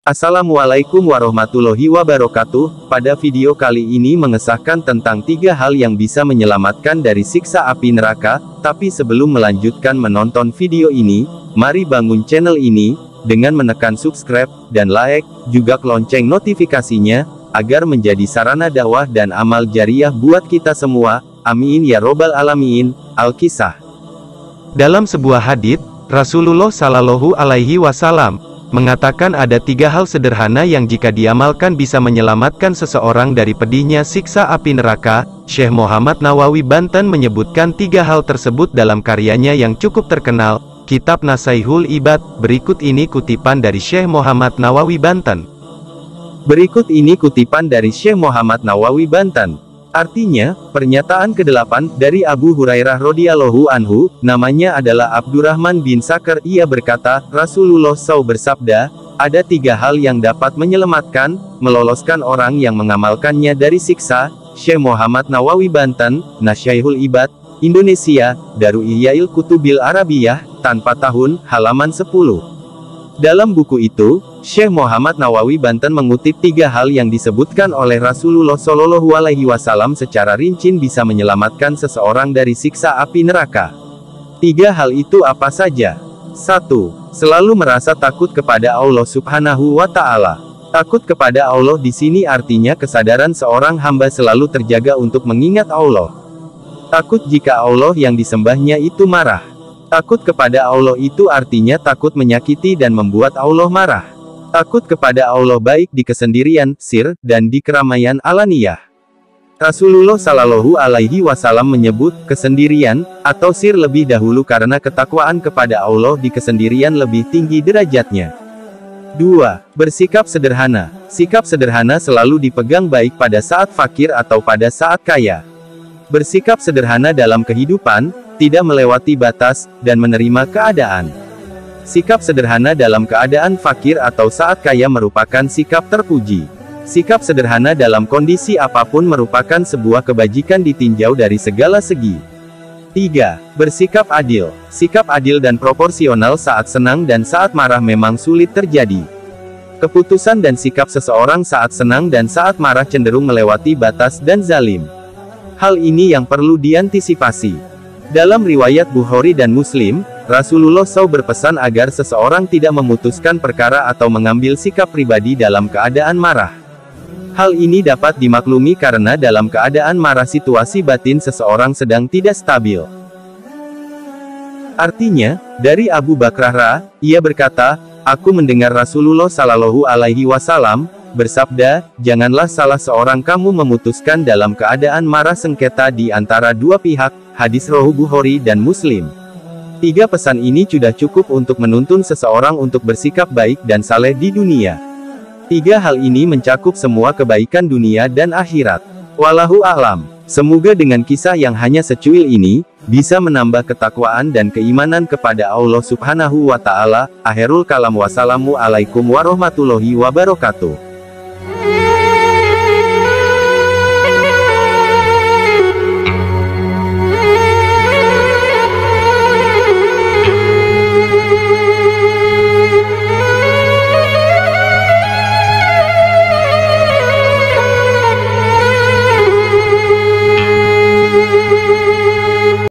Assalamualaikum warahmatullahi wabarakatuh. Pada video kali ini mengesahkan tentang 3 hal yang bisa menyelamatkan dari siksa api neraka. Tapi sebelum melanjutkan menonton video ini, mari bangun channel ini dengan menekan subscribe dan like, juga lonceng notifikasinya, agar menjadi sarana dakwah dan amal jariah buat kita semua. Amin ya robbal alamin. Al-Kisah. Dalam sebuah hadits, Rasulullah Shallallahu Alaihi Wasallam mengatakan ada 3 hal sederhana yang jika diamalkan bisa menyelamatkan seseorang dari pedihnya siksa api neraka. Syekh Muhammad Nawawi Banten menyebutkan 3 hal tersebut dalam karyanya yang cukup terkenal, Kitab Nasaihul Ibad. Berikut ini kutipan dari Syekh Muhammad Nawawi Banten. Berikut ini kutipan dari Syekh Muhammad Nawawi Banten. Artinya, pernyataan ke-8 dari Abu Hurairah radhiyallahu anhu, namanya adalah Abdurrahman bin Sakhr. Ia berkata, Rasulullah SAW bersabda, ada 3 hal yang dapat menyelamatkan, meloloskan orang yang mengamalkannya dari siksa. Syekh Muhammad Nawawi Banten, Nasaihul Ibad, Indonesia, Darul Ihyail Kutubil Arabiyah, tanpa tahun, halaman 10. Dalam buku itu, Syekh Muhammad Nawawi Banten mengutip 3 hal yang disebutkan oleh Rasulullah Shallallahu Alaihi Wasallam secara rinci bisa menyelamatkan seseorang dari siksa api neraka. 3 hal itu apa saja? 1. Selalu merasa takut kepada Allah Subhanahu wa Ta'ala. Takut kepada Allah di sini artinya kesadaran seorang hamba selalu terjaga untuk mengingat Allah. Takut jika Allah yang disembahnya itu marah. Takut kepada Allah itu artinya takut menyakiti dan membuat Allah marah. Takut kepada Allah baik di kesendirian, sir, dan di keramaian alaniyah. Rasulullah Shallallahu Alaihi Wasallam menyebut kesendirian atau sir lebih dahulu karena ketakwaan kepada Allah di kesendirian lebih tinggi derajatnya. 2. Bersikap sederhana. Sikap sederhana selalu dipegang baik pada saat fakir atau pada saat kaya. Bersikap sederhana dalam kehidupan, tidak melewati batas, dan menerima keadaan. Sikap sederhana dalam keadaan fakir atau saat kaya merupakan sikap terpuji. Sikap sederhana dalam kondisi apapun merupakan sebuah kebajikan ditinjau dari segala segi. 3. Bersikap adil. Sikap adil dan proporsional saat senang dan saat marah memang sulit terjadi. Keputusan dan sikap seseorang saat senang dan saat marah cenderung melewati batas dan zalim. Hal ini yang perlu diantisipasi. Dalam riwayat Bukhari dan Muslim, Rasulullah SAW berpesan agar seseorang tidak memutuskan perkara atau mengambil sikap pribadi dalam keadaan marah. Hal ini dapat dimaklumi karena dalam keadaan marah situasi batin seseorang sedang tidak stabil. Artinya, dari Abu Bakrah, ia berkata, aku mendengar Rasulullah Shallallahu Alaihi Wasallam bersabda, janganlah salah seorang kamu memutuskan dalam keadaan marah sengketa di antara 2 pihak. Hadis riwayat Bukhari dan Muslim. 3 pesan ini sudah cukup untuk menuntun seseorang untuk bersikap baik dan saleh di dunia. 3 hal ini mencakup semua kebaikan dunia dan akhirat. Wallahu a'lam. Semoga dengan kisah yang hanya secuil ini, bisa menambah ketakwaan dan keimanan kepada Allah Subhanahu wa Ta'ala. Akhirul kalam. Wassalamualaikum warahmatullahi wabarakatuh.